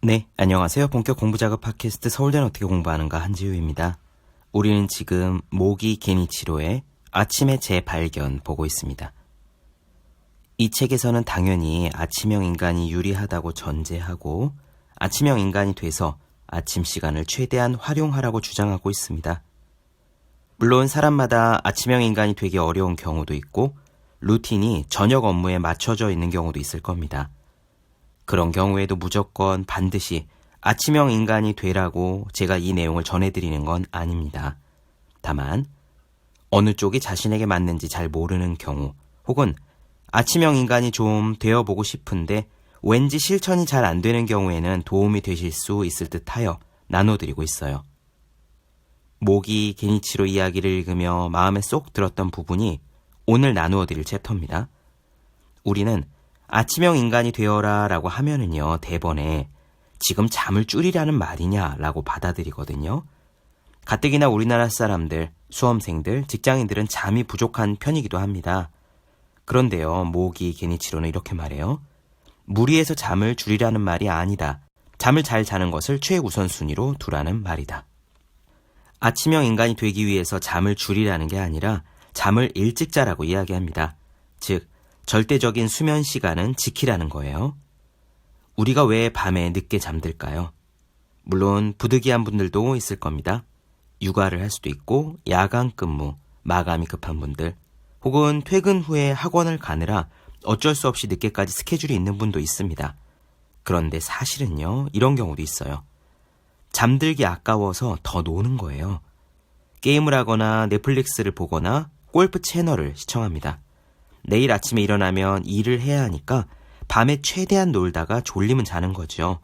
네, 안녕하세요. 본격 공부작업 팟캐스트 서울대는 어떻게 공부하는가 한지우입니다. 우리는 지금 모기 게니치로의 아침의 재발견 보고 있습니다. 이 책에서는 당연히 아침형 인간이 유리하다고 전제하고 아침형 인간이 돼서 아침 시간을 최대한 활용하라고 주장하고 있습니다. 물론 사람마다 아침형 인간이 되기 어려운 경우도 있고 루틴이 저녁 업무에 맞춰져 있는 경우도 있을 겁니다. 그런 경우에도 무조건 반드시 아침형 인간이 되라고 제가 이 내용을 전해드리는 건 아닙니다. 다만 어느 쪽이 자신에게 맞는지 잘 모르는 경우 혹은 아침형 인간이 좀 되어보고 싶은데 왠지 실천이 잘 안 되는 경우에는 도움이 되실 수 있을 듯하여 나눠드리고 있어요. 모기 게니치로 이야기를 읽으며 마음에 쏙 들었던 부분이 오늘 나누어드릴 챕터입니다. 우리는 아침형 인간이 되어라 라고 하면은요, 대번에 지금 잠을 줄이라는 말이냐 라고 받아들이거든요. 가뜩이나 우리나라 사람들, 수험생들, 직장인들은 잠이 부족한 편이기도 합니다. 그런데요, 모기 게니치로는 이렇게 말해요. 무리해서 잠을 줄이라는 말이 아니다. 잠을 잘 자는 것을 최우선순위로 두라는 말이다. 아침형 인간이 되기 위해서 잠을 줄이라는 게 아니라 잠을 일찍 자라고 이야기합니다. 즉, 절대적인 수면 시간은 지키라는 거예요. 우리가 왜 밤에 늦게 잠들까요? 물론 부득이한 분들도 있을 겁니다. 육아를 할 수도 있고 야간 근무, 마감이 급한 분들, 혹은 퇴근 후에 학원을 가느라 어쩔 수 없이 늦게까지 스케줄이 있는 분도 있습니다. 그런데 사실은요, 이런 경우도 있어요. 잠들기 아까워서 더 노는 거예요. 게임을 하거나 넷플릭스를 보거나 골프 채널을 시청합니다. 내일 아침에 일어나면 일을 해야 하니까 밤에 최대한 놀다가 졸리면 자는 거죠.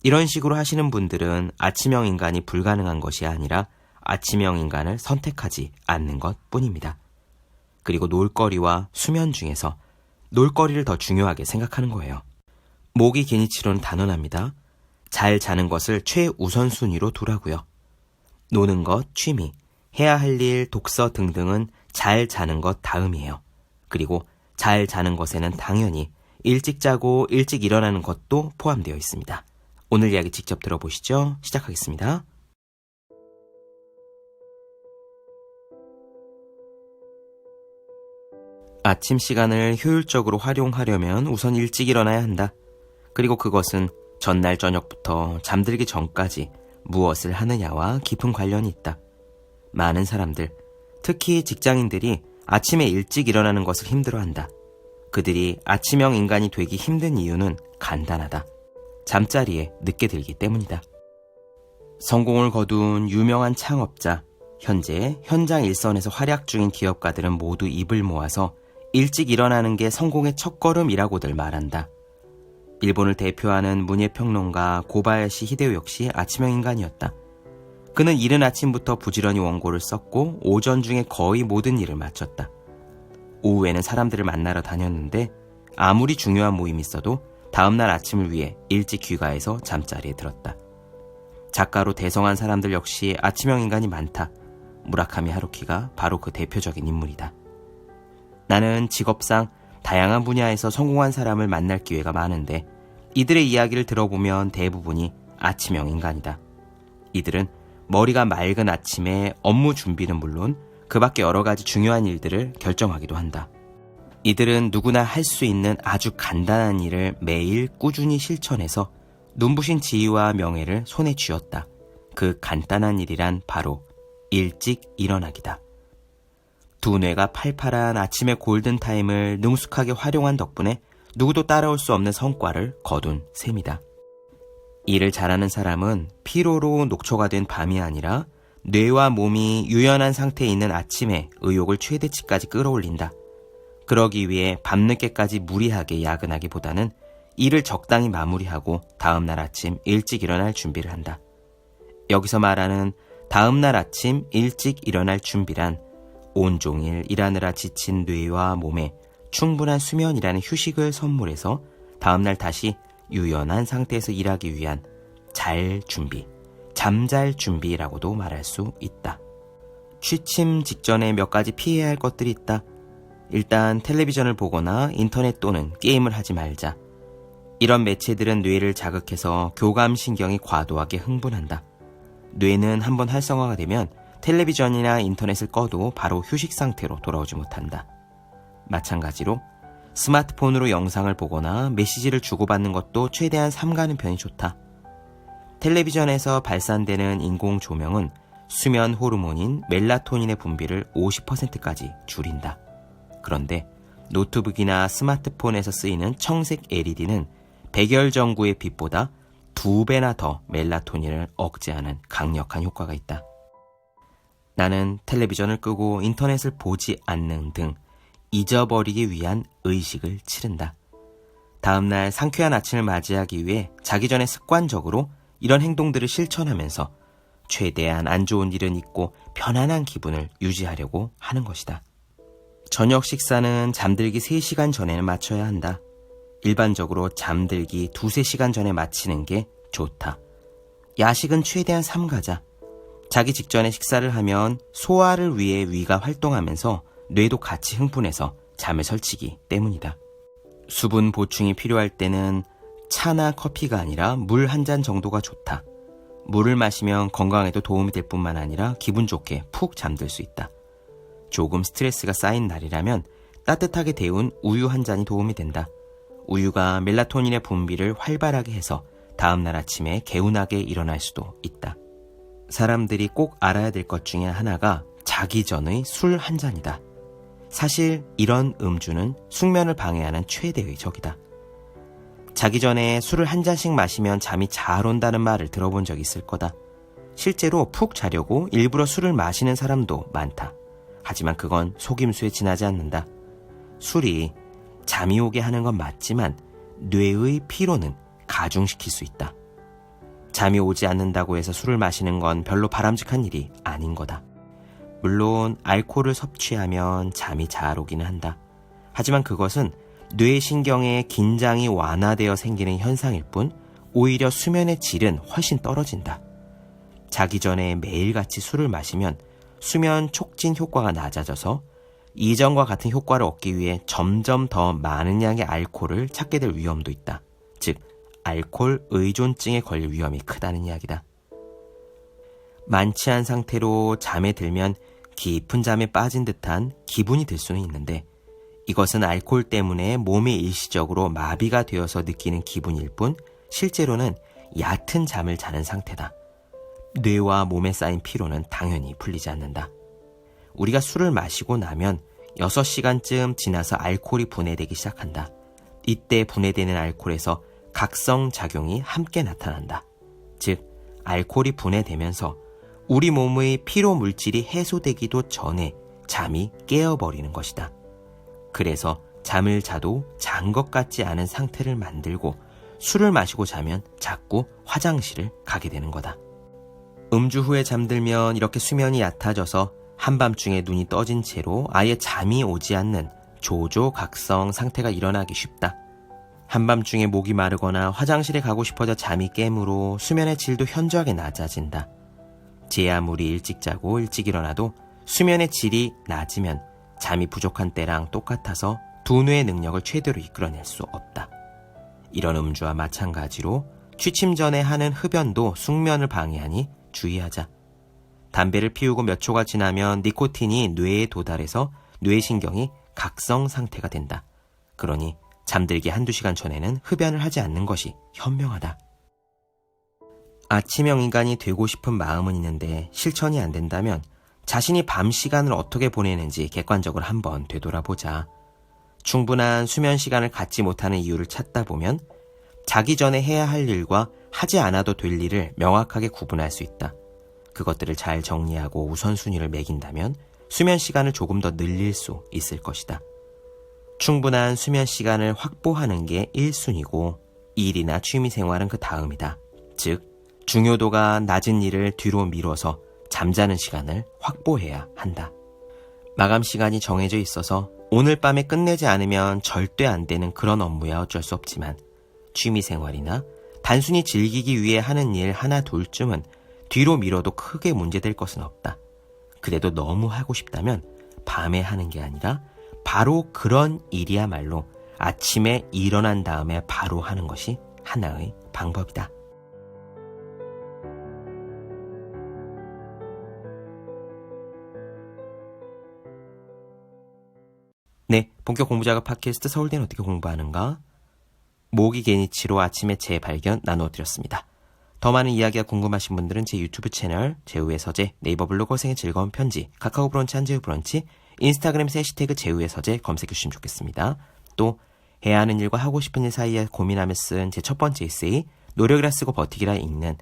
이런 식으로 하시는 분들은 아침형 인간이 불가능한 것이 아니라 아침형 인간을 선택하지 않는 것 뿐입니다. 그리고 놀거리와 수면 중에서 놀거리를 더 중요하게 생각하는 거예요. 모기 게니치로는 단언합니다. 잘 자는 것을 최우선순위로 두라고요. 노는 것, 취미, 해야 할 일, 독서 등등은 잘 자는 것 다음이에요. 그리고 잘 자는 것에는 당연히 일찍 자고 일찍 일어나는 것도 포함되어 있습니다. 오늘 이야기 직접 들어보시죠. 시작하겠습니다. 아침 시간을 효율적으로 활용하려면 우선 일찍 일어나야 한다. 그리고 그것은 전날 저녁부터 잠들기 전까지 무엇을 하느냐와 깊은 관련이 있다. 많은 사람들, 특히 직장인들이 아침에 일찍 일어나는 것을 힘들어한다. 그들이 아침형 인간이 되기 힘든 이유는 간단하다. 잠자리에 늦게 들기 때문이다. 성공을 거둔 유명한 창업자, 현재 현장 일선에서 활약 중인 기업가들은 모두 입을 모아서 일찍 일어나는 게 성공의 첫걸음이라고들 말한다. 일본을 대표하는 문예평론가 고바야시 히데요 역시 아침형 인간이었다. 그는 이른 아침부터 부지런히 원고를 썼고 오전 중에 거의 모든 일을 마쳤다. 오후에는 사람들을 만나러 다녔는데 아무리 중요한 모임이 있어도 다음날 아침을 위해 일찍 귀가해서 잠자리에 들었다. 작가로 대성한 사람들 역시 아침형 인간이 많다. 무라카미 하루키가 바로 그 대표적인 인물이다. 나는 직업상 다양한 분야에서 성공한 사람을 만날 기회가 많은데 이들의 이야기를 들어보면 대부분이 아침형 인간이다. 이들은 머리가 맑은 아침에 업무 준비는 물론 그 밖에 여러 가지 중요한 일들을 결정하기도 한다. 이들은 누구나 할 수 있는 아주 간단한 일을 매일 꾸준히 실천해서 눈부신 지위와 명예를 손에 쥐었다. 그 간단한 일이란 바로 일찍 일어나기다. 두뇌가 팔팔한 아침의 골든타임을 능숙하게 활용한 덕분에 누구도 따라올 수 없는 성과를 거둔 셈이다. 일을 잘하는 사람은 피로로 녹초가 된 밤이 아니라 뇌와 몸이 유연한 상태에 있는 아침에 의욕을 최대치까지 끌어올린다. 그러기 위해 밤늦게까지 무리하게 야근하기보다는 일을 적당히 마무리하고 다음날 아침 일찍 일어날 준비를 한다. 여기서 말하는 다음날 아침 일찍 일어날 준비란 온종일 일하느라 지친 뇌와 몸에 충분한 수면이라는 휴식을 선물해서 다음날 다시 유연한 상태에서 일하기 위한 잘 준비, 잠잘 준비라고도 말할 수 있다. 취침 직전에 몇 가지 피해야 할 것들이 있다. 일단 텔레비전을 보거나 인터넷 또는 게임을 하지 말자. 이런 매체들은 뇌를 자극해서 교감신경이 과도하게 흥분한다. 뇌는 한번 활성화가 되면 텔레비전이나 인터넷을 꺼도 바로 휴식 상태로 돌아오지 못한다. 마찬가지로 스마트폰으로 영상을 보거나 메시지를 주고받는 것도 최대한 삼가는 편이 좋다. 텔레비전에서 발산되는 인공 조명은 수면 호르몬인 멜라토닌의 분비를 50%까지 줄인다. 그런데 노트북이나 스마트폰에서 쓰이는 청색 LED는 백열전구의 빛보다 2배나 더 멜라토닌을 억제하는 강력한 효과가 있다. 나는 텔레비전을 끄고 인터넷을 보지 않는 등 잊어버리기 위한 의식을 치른다. 다음날 상쾌한 아침을 맞이하기 위해 자기 전에 습관적으로 이런 행동들을 실천하면서 최대한 안 좋은 일은 잊고 편안한 기분을 유지하려고 하는 것이다. 저녁 식사는 잠들기 3시간 전에는 마쳐야 한다. 일반적으로 잠들기 2-3시간 전에 마치는 게 좋다. 야식은 최대한 삼가자. 자기 직전에 식사를 하면 소화를 위해 위가 활동하면서 뇌도 같이 흥분해서 잠을 설치기 때문이다. 수분 보충이 필요할 때는 차나 커피가 아니라 물 한 잔 정도가 좋다. 물을 마시면 건강에도 도움이 될 뿐만 아니라 기분 좋게 푹 잠들 수 있다. 조금 스트레스가 쌓인 날이라면 따뜻하게 데운 우유 한 잔이 도움이 된다. 우유가 멜라토닌의 분비를 활발하게 해서 다음날 아침에 개운하게 일어날 수도 있다. 사람들이 꼭 알아야 될 것 중에 하나가 자기 전의 술 한 잔이다. 사실 이런 음주는 숙면을 방해하는 최대의 적이다. 자기 전에 술을 한 잔씩 마시면 잠이 잘 온다는 말을 들어본 적 있을 거다. 실제로 푹 자려고 일부러 술을 마시는 사람도 많다. 하지만 그건 속임수에 지나지 않는다. 술이 잠이 오게 하는 건 맞지만 뇌의 피로는 가중시킬 수 있다. 잠이 오지 않는다고 해서 술을 마시는 건 별로 바람직한 일이 아닌 거다. 물론 알코올을 섭취하면 잠이 잘 오기는 한다. 하지만 그것은 뇌신경의 긴장이 완화되어 생기는 현상일 뿐 오히려 수면의 질은 훨씬 떨어진다. 자기 전에 매일같이 술을 마시면 수면 촉진 효과가 낮아져서 이전과 같은 효과를 얻기 위해 점점 더 많은 양의 알코올을 찾게 될 위험도 있다. 즉, 알코올 의존증에 걸릴 위험이 크다는 이야기다. 만취한 상태로 잠에 들면 깊은 잠에 빠진 듯한 기분이 들 수는 있는데 이것은 알코올 때문에 몸이 일시적으로 마비가 되어서 느끼는 기분일 뿐 실제로는 얕은 잠을 자는 상태다. 뇌와 몸에 쌓인 피로는 당연히 풀리지 않는다. 우리가 술을 마시고 나면 6시간쯤 지나서 알코올이 분해되기 시작한다. 이때 분해되는 알코올에서 각성작용이 함께 나타난다. 즉, 알코올이 분해되면서 우리 몸의 피로 물질이 해소되기도 전에 잠이 깨어버리는 것이다. 그래서 잠을 자도 잔 것 같지 않은 상태를 만들고 술을 마시고 자면 자꾸 화장실을 가게 되는 거다. 음주 후에 잠들면 이렇게 수면이 얕아져서 한밤중에 눈이 떠진 채로 아예 잠이 오지 않는 조조각성 상태가 일어나기 쉽다. 한밤중에 목이 마르거나 화장실에 가고 싶어져 잠이 깨므로 수면의 질도 현저하게 낮아진다. 제 아무리 일찍 자고 일찍 일어나도 수면의 질이 낮으면 잠이 부족한 때랑 똑같아서 두뇌의 능력을 최대로 이끌어낼 수 없다. 이런 음주와 마찬가지로 취침 전에 하는 흡연도 숙면을 방해하니 주의하자. 담배를 피우고 몇 초가 지나면 니코틴이 뇌에 도달해서 뇌신경이 각성 상태가 된다. 그러니 잠들기 1-2시간 전에는 흡연을 하지 않는 것이 현명하다. 아침형 인간이 되고 싶은 마음은 있는데 실천이 안 된다면 자신이 밤 시간을 어떻게 보내는지 객관적으로 한번 되돌아보자. 충분한 수면 시간을 갖지 못하는 이유를 찾다 보면 자기 전에 해야 할 일과 하지 않아도 될 일을 명확하게 구분할 수 있다. 그것들을 잘 정리하고 우선순위를 매긴다면 수면 시간을 조금 더 늘릴 수 있을 것이다. 충분한 수면 시간을 확보하는 게 1순위고 일이나 취미생활은 그 다음이다. 즉, 중요도가 낮은 일을 뒤로 미뤄서 잠자는 시간을 확보해야 한다. 마감 시간이 정해져 있어서 오늘 밤에 끝내지 않으면 절대 안 되는 그런 업무야 어쩔 수 없지만 취미생활이나 단순히 즐기기 위해 하는 일 하나 둘쯤은 뒤로 미뤄도 크게 문제될 것은 없다. 그래도 너무 하고 싶다면 밤에 하는 게 아니라 바로 그런 일이야말로 아침에 일어난 다음에 바로 하는 것이 하나의 방법이다. 네, 본격 공부작업 팟캐스트 서울대는 어떻게 공부하는가? 모기 게니치로 아침의 재발견 나누어드렸습니다. 더 많은 이야기가 궁금하신 분들은 제 유튜브 채널, 제우의 서재, 네이버 블로그 생의 즐거운 편지, 카카오 브런치 한재우 브런치, 인스타그램에서 해시태그 제우의 서재 검색해 주시면 좋겠습니다. 또 해야 하는 일과 하고 싶은 일 사이에 고민하며 쓴 제 첫 번째 에세이, 노력이라 쓰고 버티기라 읽는,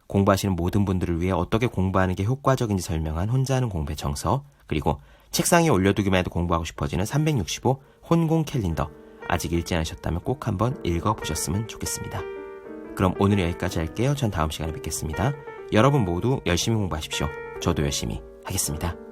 공부하시는 모든 분들을 위해 어떻게 공부하는 게 효과적인지 설명한 혼자 하는 공부의 정서, 그리고 책상에 올려두기만 해도 공부하고 싶어지는 365 혼공 캘린더, 아직 읽지 않으셨다면 꼭 한번 읽어보셨으면 좋겠습니다. 그럼 오늘 여기까지 할게요. 전 다음 시간에 뵙겠습니다. 여러분 모두 열심히 공부하십시오. 저도 열심히 하겠습니다.